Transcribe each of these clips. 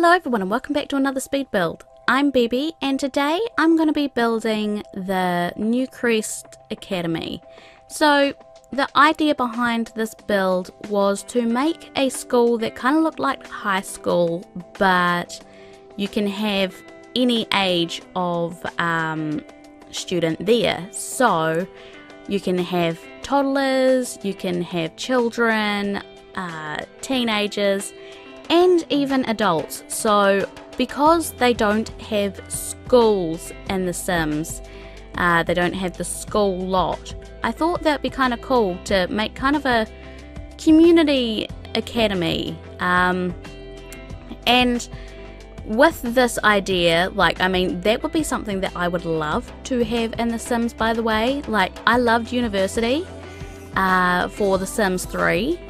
Hello everyone and welcome back to another speed build. I'm Bibi and today I'm going to be building the New Academy. So the idea behind this build was to make a school that kind of looked like high school, but you can have any age of student there. So you can have toddlers, you can have children, teenagers, and even adults. So because they don't have schools in The Sims, they don't have the school lot, I thought that'd be kind of cool to make kind of a community academy. And with this idea, that would be something that I would love to have in The Sims, by the way. I loved university for The Sims 3.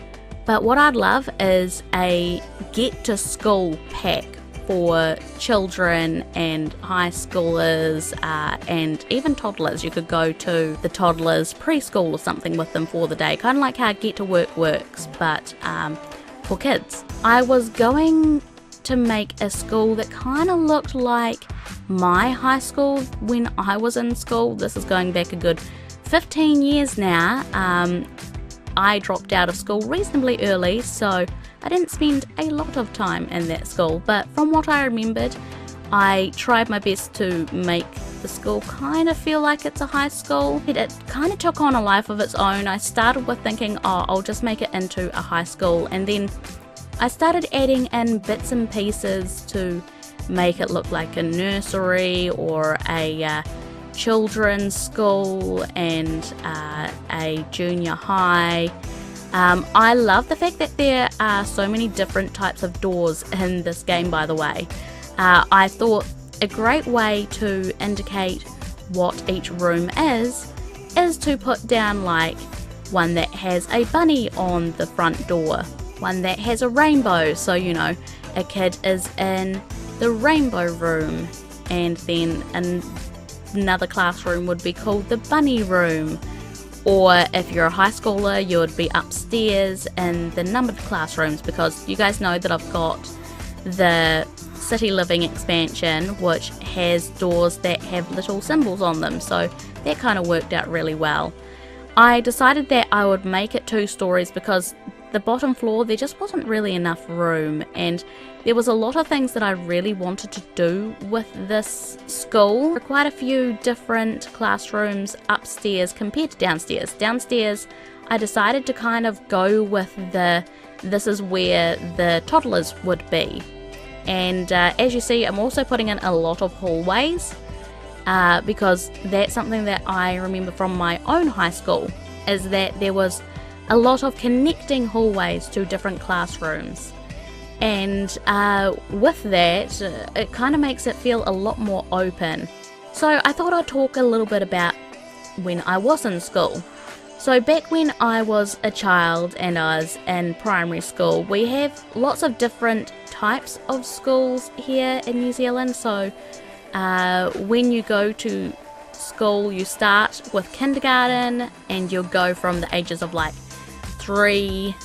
But what I'd love is a get to school pack for children and high schoolers and even toddlers. You could go to the toddlers preschool or something with them for the day, kind of like how Get to Work works, but for kids. I was going to make a school that kind of looked like my high school when I was in school. This is going back a good 15 years now. I dropped out of school reasonably early, so I didn't spend a lot of time in that school, but from what I remembered, I tried my best to make the school kind of feel like it's a high school. It kind of took on a life of its own. I started with thinking, oh, I'll just make it into a high school, and then I started adding in bits and pieces to make it look like a nursery or a children's school and a junior high. I love the fact that there are so many different types of doors in this game, by the way. I thought a great way to indicate what each room is to put down like one that has a bunny on the front door, one that has a rainbow, so you know a kid is in the rainbow room, and then another classroom would be called the bunny room, or if you're a high schooler you would be upstairs in the numbered classrooms, because you guys know that I've got the city living expansion which has doors that have little symbols on them, so that kind of worked out really well. I decided that I would make it 2 stories because the bottom floor there just wasn't really enough room, and there was a lot of things that I really wanted to do with this school. There were quite a few different classrooms upstairs compared to downstairs. Downstairs I decided to kind of go with this is where the toddlers would be, and as you see I'm also putting in a lot of hallways because that's something that I remember from my own high school, is that there was a lot of connecting hallways to different classrooms, and with that it kind of makes it feel a lot more open. So I thought I'd talk a little bit about when I was in school. So back when I was a child and I was in primary school, we have lots of different types of schools here in New Zealand. So when you go to school you start with kindergarten, and you'll go from the ages of like 3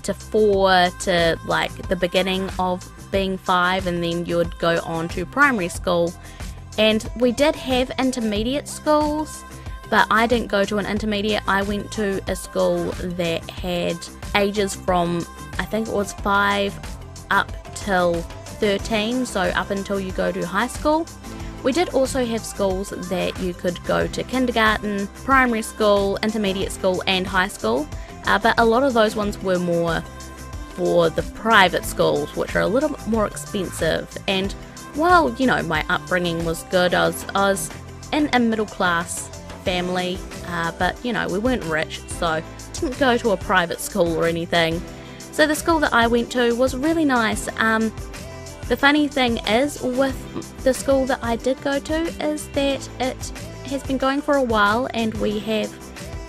to 4 to like the beginning of being 5, and then you would go on to primary school. And we did have intermediate schools, but I didn't go to an intermediate. I went to a school that had ages from, I think it was 5 up till 13, so up until you go to high school. We did also have schools that you could go to kindergarten, primary school, intermediate school and high school. But a lot of those ones were more for the private schools, which are a little bit more expensive. And while, you know, my upbringing was good, I was in a middle class family, but you know, we weren't rich, so didn't go to a private school or anything. So the school that I went to was really nice. The funny thing is with the school that I did go to is that it has been going for a while, and we have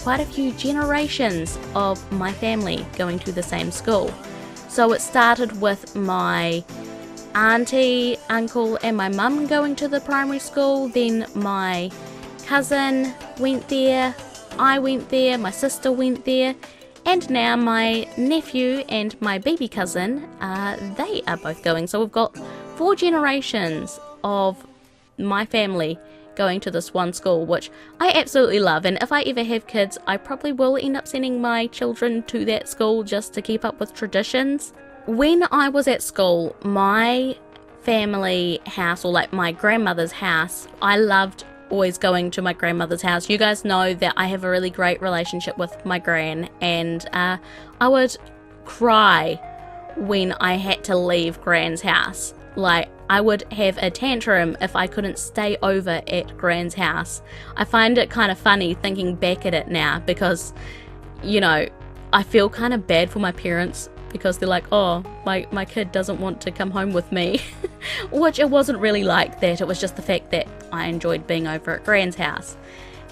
quite a few generations of my family going to the same school. So it started with my auntie, uncle and my mum going to the primary school, then my cousin went there, I went there, my sister went there, and now my nephew and my baby cousin, they are both going. So we've got 4 generations of my family going to this one school, which I absolutely love. And if I ever have kids, I probably will end up sending my children to that school just to keep up with traditions. When I was at school, my family house, or like my grandmother's house, I loved always going to my grandmother's house. You guys know that I have a really great relationship with my gran, and I would cry when I had to leave Gran's house. Like, I would have a tantrum if I couldn't stay over at Gran's house. I find it kind of funny thinking back at it now, because, you know, I feel kind of bad for my parents, because they're like, oh, my kid doesn't want to come home with me. Which it wasn't really like that. It was just the fact that I enjoyed being over at Gran's house.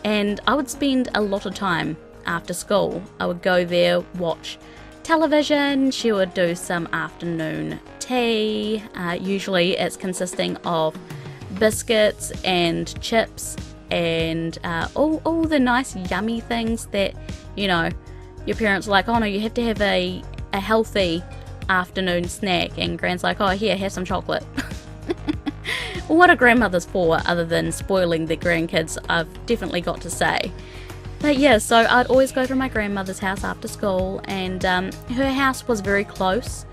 And I would spend a lot of time after school. I would go there, watch television. She would do some afternoon tea. Usually it's consisting of biscuits and chips and all the nice yummy things that, you know, your parents are like, oh no, you have to have a healthy afternoon snack, and Gran's like, oh here, have some chocolate. What are grandmothers for other than spoiling their grandkids, I've definitely got to say. But yeah, so I'd always go to my grandmother's house after school, and her house was very close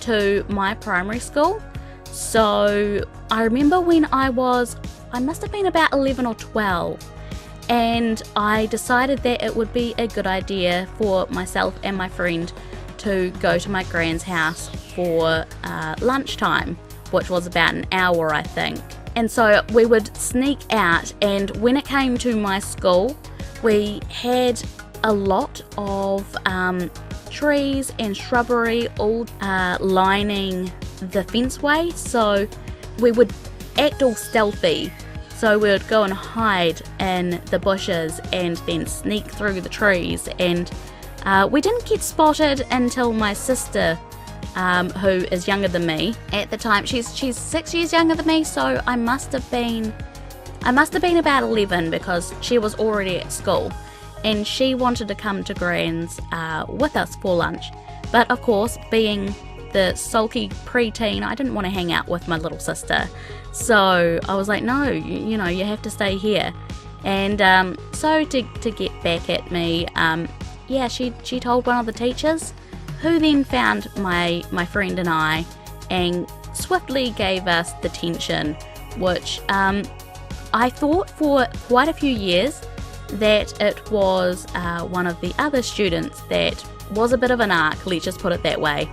to my primary school. So I remember when I must have been about 11 or 12, and I decided that it would be a good idea for myself and my friend to go to my gran's house for lunchtime, which was about an hour, I think. And so we would sneak out, and when it came to my school, we had a lot of trees and shrubbery all lining the fenceway, so we would act all stealthy. So we would go and hide in the bushes and then sneak through the trees, and we didn't get spotted until my sister, who is younger than me at the time. She's 6 years younger than me, so I must have been about 11, because she was already at school, and she wanted to come to Gran's with us for lunch. But of course, being the sulky preteen, I didn't want to hang out with my little sister, so I was like, no, you know, you have to stay here. And so to get back at me, yeah, she told one of the teachers, who then found my friend and I and swiftly gave us detention, which I thought for quite a few years that it was one of the other students that was a bit of an arc, let's just put it that way.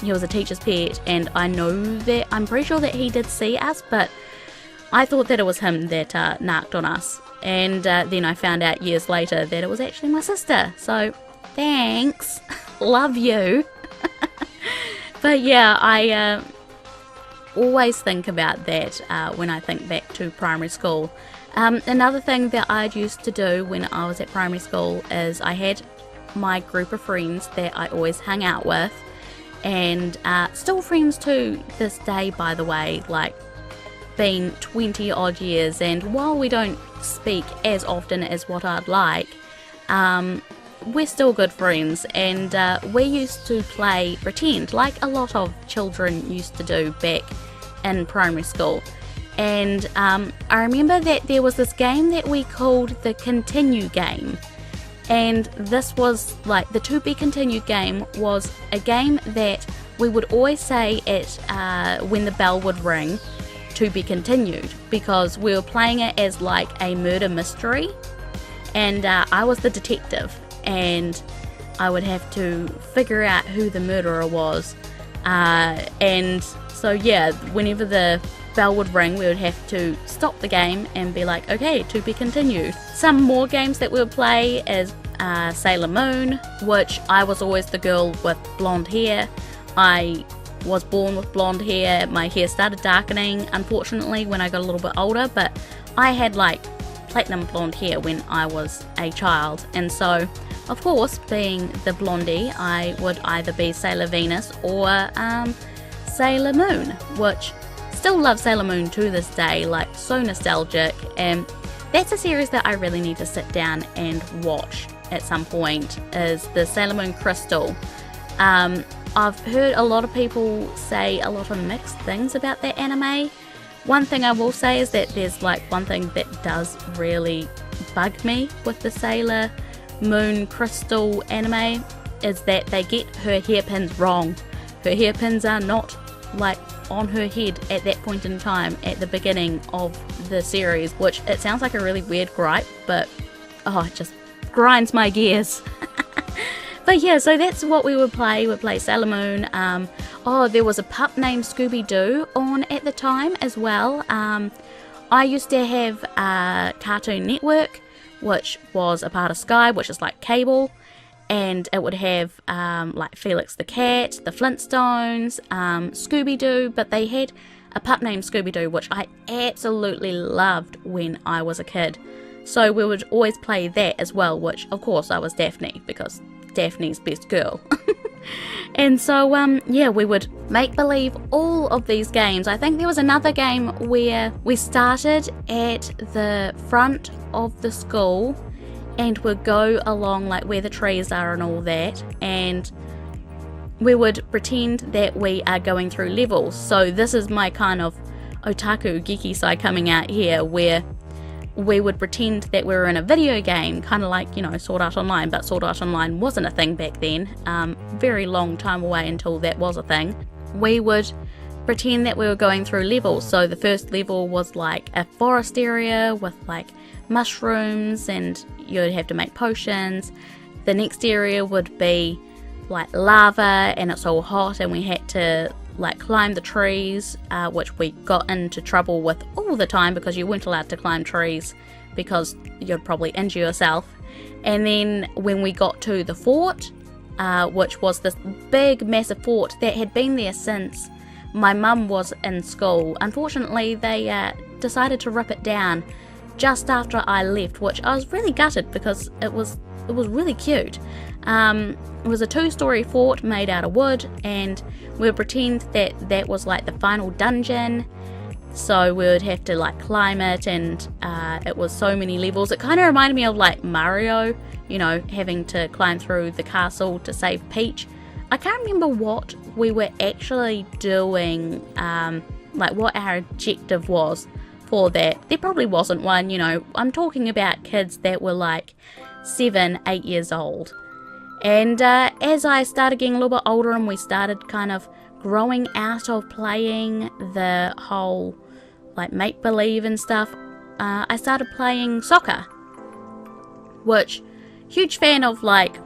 He was a teacher's pet, and I'm pretty sure that he did see us, but I thought that it was him that narked on us. And then I found out years later that it was actually my sister. So thanks, love you. But yeah, I always think about that when I think back to primary school. Another thing that I used to do when I was at primary school is I had my group of friends that I always hung out with, and still friends to this day, by the way, like been 20 odd years, and while we don't speak as often as what I'd like, we're still good friends, and we used to play pretend like a lot of children used to do back in primary school. And I remember that there was this game that we called the Continue game, and this was like the To Be Continued game was a game that we would always say at when the bell would ring, to be continued, because we were playing it as like a murder mystery, and I was the detective, and I would have to figure out who the murderer was, and so yeah, whenever the bell would ring, we would have to stop the game and be like, okay, to be continued. Some more games that we would play is Sailor Moon, which I was always the girl with blonde hair. I was born with blonde hair. My hair started darkening, unfortunately, when I got a little bit older, but I had like platinum blonde hair when I was a child, and so of course, being the blondie, I would either be Sailor Venus or Sailor Moon, which still love Sailor Moon to this day, like so nostalgic, and that's a series that I really need to sit down and watch at some point, is the Sailor Moon Crystal. I've heard a lot of people say a lot of mixed things about that anime. One thing I will say is that there's like one thing that does really bug me with the Sailor Moon Crystal anime is that they get her hairpins wrong. Her hairpins are not like on her head at that point in time at the beginning of the series, which it sounds like a really weird gripe, but oh, it just grinds my gears. But yeah, so that's what we would play. We'd play Sailor Moon. There was a pup named Scooby-Doo on at the time as well. I used to have Cartoon Network, which was a part of Sky, which is like cable. And it would have like Felix the Cat, the Flintstones, Scooby-Doo. But they had a pup named Scooby-Doo, which I absolutely loved when I was a kid. So we would always play that as well, which of course I was Daphne, because Daphne's best girl. And so yeah, we would make believe all of these games. I think there was another game where we started at the front of the school and would go along like where the trees are and all that, and we would pretend that we are going through levels. So this is my kind of otaku geeky side coming out here, where we would pretend that we were in a video game, kind of like, you know, Sword Art Online, but Sword Art Online wasn't a thing back then. Very long time away until that was a thing. We would pretend that we were going through levels. So the first level was like a forest area with like mushrooms and you'd have to make potions. The next area would be like lava and it's all hot and we had to like climb the trees, which we got into trouble with all the time because you weren't allowed to climb trees because you'd probably injure yourself. And then when we got to the fort, which was this big massive fort that had been there since my mum was in school. Unfortunately they decided to rip it down just after I left, which I was really gutted because it was really cute. It was a 2-story fort made out of wood, and we would pretend that that was like the final dungeon. So we would have to like climb it, and it was so many levels. It kind of reminded me of like Mario, you know, having to climb through the castle to save Peach. I can't remember what we were actually doing, like what our objective was for that. There probably wasn't one, you know. I'm talking about kids that were like 7, 8 years old. And as I started getting a little bit older and we started kind of growing out of playing the whole like make-believe and stuff, I started playing soccer, which, huge fan of like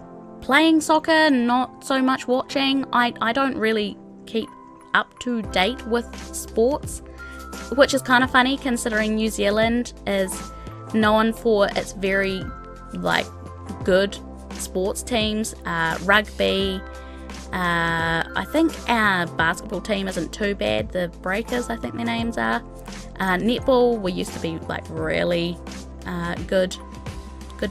playing soccer, not so much watching. I don't really keep up to date with sports, which is kind of funny considering New Zealand is known for its very like good sports teams, rugby. I think our basketball team isn't too bad. The Breakers, I think their names are. Netball, we used to be like really good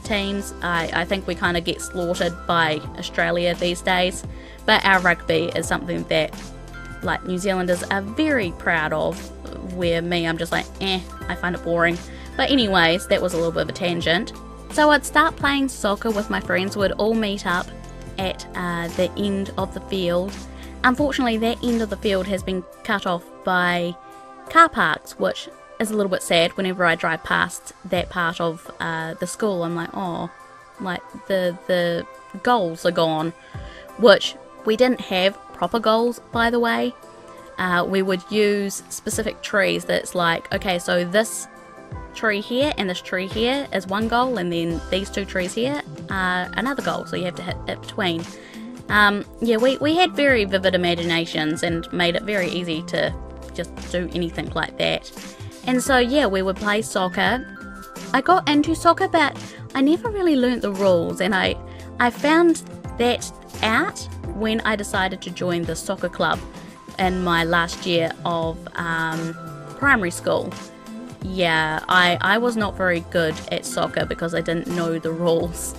teams. I think we kind of get slaughtered by Australia these days, but our rugby is something that like New Zealanders are very proud of, where me, I'm just like, I find it boring. But anyways, that was a little bit of a tangent. So I'd start playing soccer with my friends. We'd all meet up at the end of the field. Unfortunately, that end of the field has been cut off by car parks, which is a little bit sad. Whenever I drive past that part of the school, I'm like, oh, like the goals are gone, which we didn't have proper goals, by the way. We would use specific trees that's like, okay, so this tree here and this tree here is one goal, and then these 2 trees here are another goal, so you have to hit it between. Yeah, we had very vivid imaginations and made it very easy to just do anything like that. And so yeah, we would play soccer. I got into soccer, but I never really learnt the rules, and I found that out when I decided to join the soccer club in my last year of primary school. Yeah, I was not very good at soccer because I didn't know the rules.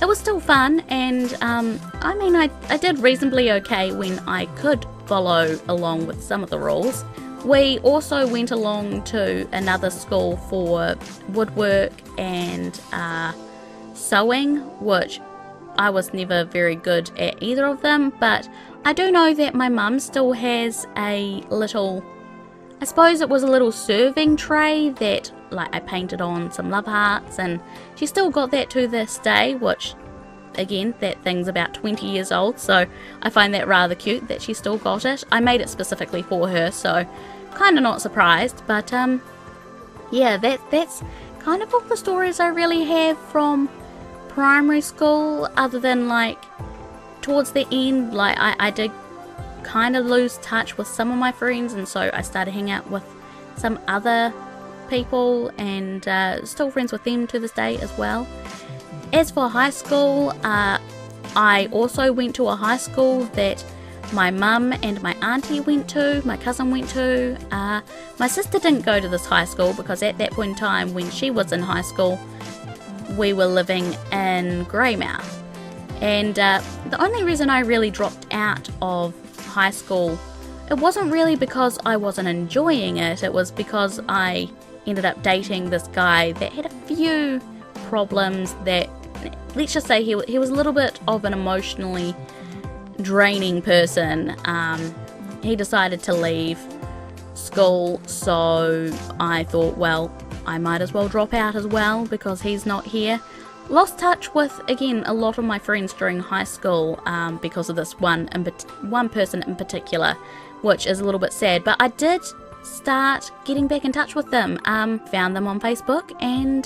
It was still fun, and I mean, I did reasonably okay when I could follow along with some of the rules. We also went along to another school for woodwork and sewing, which I was never very good at either of them, but I do know that my mum still has a little, I suppose it was a little serving tray that like I painted on some love hearts, and she still got that to this day, which again, that thing's about 20 years old, so I find that rather cute that she still got it. I made it specifically for her, so kind of not surprised, but yeah, that's kind of all the stories I really have from primary school, other than like towards the end, like I did kind of lose touch with some of my friends, and so I started hanging out with some other people, and still friends with them to this day as well. As for high school, I also went to a high school that my mum and my auntie went to, my cousin went to. My sister didn't go to this high school because at that point in time when she was in high school, we were living in Greymouth. And the only reason I really dropped out of high school, it wasn't really because I wasn't enjoying it, it was because I ended up dating this guy that had a few problems that, let's just say he was a little bit of an emotionally draining person. He decided to leave school, so I thought, well, I might as well drop out as well because he's not here. Lost touch with, again, a lot of my friends during high school because of this one person in particular, which is a little bit sad, but I did start getting back in touch with them. Found them on Facebook and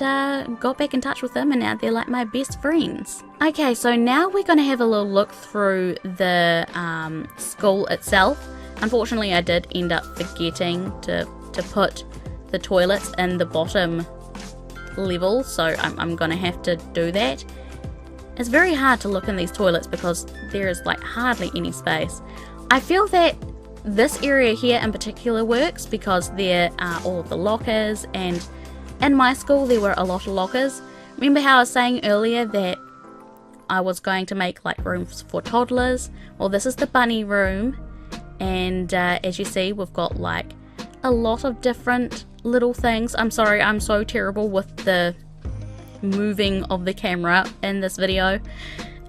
got back in touch with them, and now they're like my best friends. Okay, so now we're going to have a little look through the school itself. Unfortunately, I did end up forgetting to put the toilets in the bottom level, so I'm going to have to do that. It's very hard to look in these toilets because there is like hardly any space. I feel that this area here in particular works because there are all of the lockers, and in my school there were a lot of lockers. Remember how I was saying earlier that I was going to make like rooms for toddlers? Well, this is the bunny room, and as you see, we've got like a lot of different little things. I'm sorry, I'm so terrible with the moving of the camera in this video.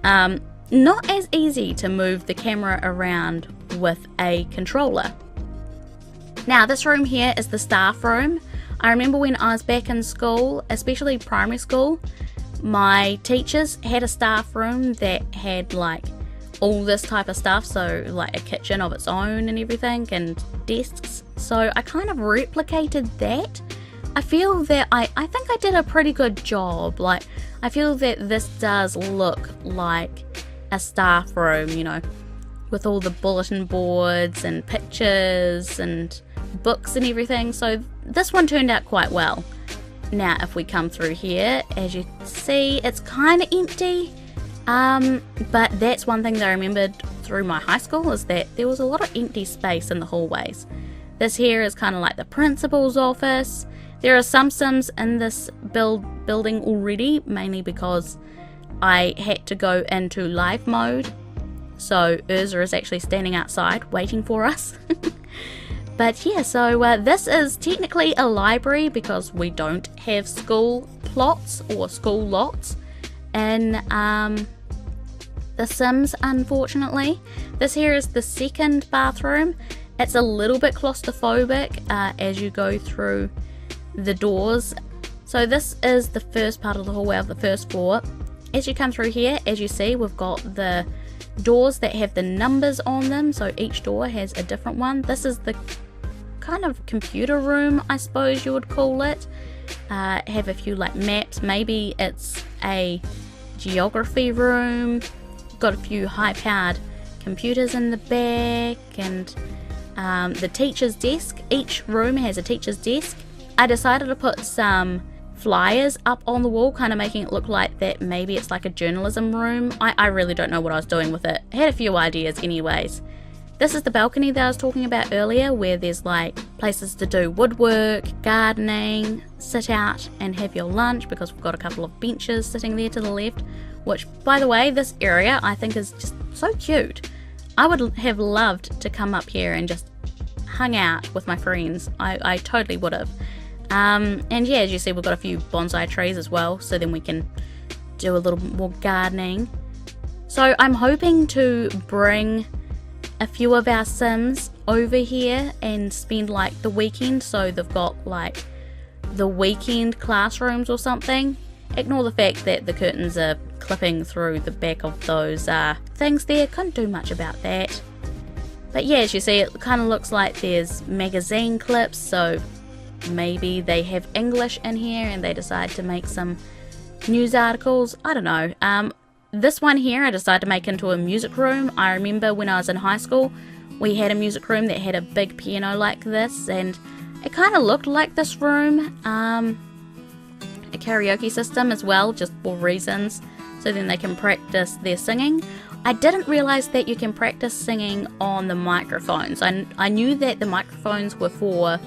Not as easy to move the camera around with a controller. Now, this room here is the staff room. I remember when I was back in school, especially primary school, my teachers had a staff room that had like all this type of stuff, so like a kitchen of its own and everything, and desks. So I kind of replicated that. I feel that I think I did a pretty good job. Like, I feel that this does look like a staff room, you know, with all the bulletin boards and pictures and books and everything. So this one turned out quite well. Now, if we come through here, as you see, it's kind of empty. But that's one thing that I remembered through my high school, is that there was a lot of empty space in the hallways. This here is kind of like the principal's office. There are some Sims in this building already, mainly because I had to go into live mode. So Urza is actually standing outside waiting for us. But yeah, so this is technically a library because we don't have school plots or school lots in The Sims, unfortunately. This here is the second bathroom. It's a little bit claustrophobic as you go through the doors. So this is the first part of the hallway of the first floor. As you come through here, as you see, we've got the doors that have the numbers on them, so each door has a different one. This is the kind of computer room, I suppose you would call it. Have a few like maps, maybe it's a geography room. Got a few high-powered computers in the back, and the teacher's desk. Each room has a teacher's desk. I decided to put some flyers up on the wall, kind of making it look like that maybe it's like a journalism room. I really don't know what I was doing with it. I had a few ideas anyways. This is the balcony that I was talking about earlier, where there's like places to do woodwork, gardening, sit out and have your lunch, because we've got a couple of benches sitting there to the left, which, by the way, this area I think is just so cute. I would have loved to come up here and just hung out with my friends. I totally would have. And yeah, as you see, we've got a few bonsai trees as well, so then we can do a little more gardening. So I'm hoping to bring a few of our Sims over here and spend like the weekend, so they've got like the weekend classrooms or something. Ignore the fact that the curtains are clipping through the back of those things there. Couldn't do much about that. But yeah, as you see, it kind of looks like there's magazine clips, so maybe they have English in here and they decide to make some news articles. I don't know. This one here I decided to make into a music room. I remember when I was in high school, we had a music room that had a big piano like this, and it kind of looked like this room. A karaoke system as well, just for reasons, so then they can practice their singing. I didn't realize that you can practice singing on the microphones. I knew that the microphones were for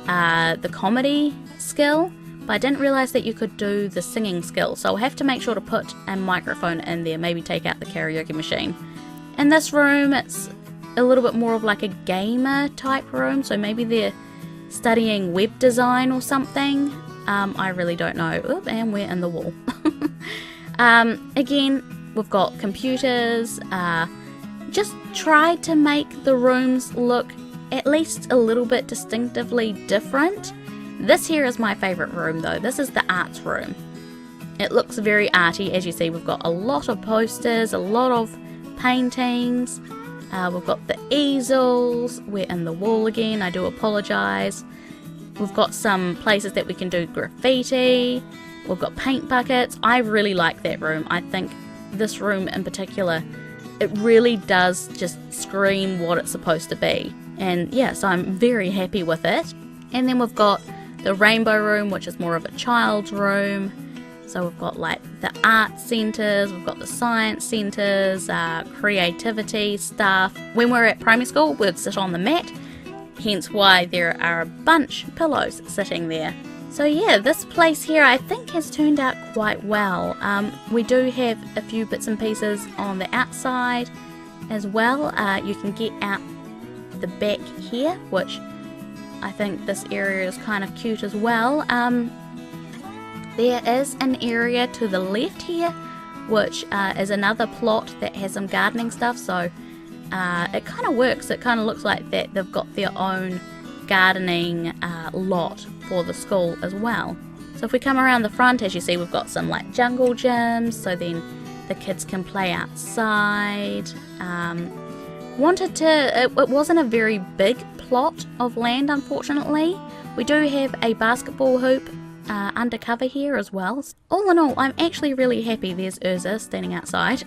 the comedy skill, but I didn't realize that you could do the singing skill, so I'll have to make sure to put a microphone in there, maybe take out the karaoke machine. In this room, it's a little bit more of like a gamer type room, so maybe they're studying web design or something. I really don't know. Oop, and we're in the wall. Again, we've got computers. Just try to make the rooms look at least a little bit distinctively different. This here is my favorite room though. This is the arts room. It looks very arty. As you see, we've got a lot of posters, a lot of paintings. We've got the easels. We're in the wall again. I do apologize. We've got some places that we can do graffiti. We've got paint buckets. I really like that room. I think this room in particular, it really does just scream what it's supposed to be. And yeah, so I'm very happy with it. And then we've got the rainbow room, which is more of a child's room. So we've got like the art centres, we've got the science centres, creativity stuff. When we're at primary school, we'd sit on the mat, hence why there are a bunch of pillows sitting there. So yeah, this place here I think has turned out quite well. We do have a few bits and pieces on the outside as well. You can get out the back here, which I think this area is kind of cute as well. There is an area to the left here, which is another plot that has some gardening stuff, so it kind of works. It kind of looks like that they've got their own gardening lot for the school as well. So if we come around the front, as you see, we've got some like jungle gyms, so then the kids can play outside. It wasn't a very big plot of land, unfortunately. We do have a basketball hoop undercover here as well. All in all, I'm actually really happy. There's Urza standing outside.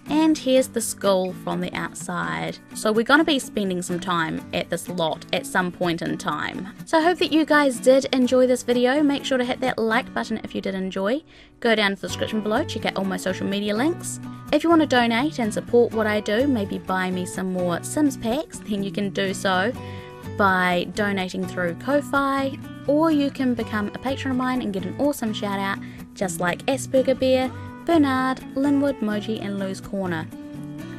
And here's the school from the outside. So we're going to be spending some time at this lot at some point in time. So I hope that you guys did enjoy this video. Make sure to hit that like button if you did enjoy. Go down to the description below, check out all my social media links. If you want to donate and support what I do, maybe buy me some more Sims packs, then you can do so by donating through Ko-Fi, or you can become a patron of mine and get an awesome shout out just like Asperger Bear, Bernard, Linwood, Moji and Lou's Corner.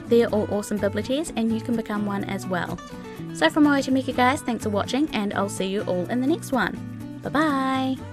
They're all awesome biblioteers and you can become one as well. So from Moe to Mika guys, thanks for watching and I'll see you all in the next one. Bye bye!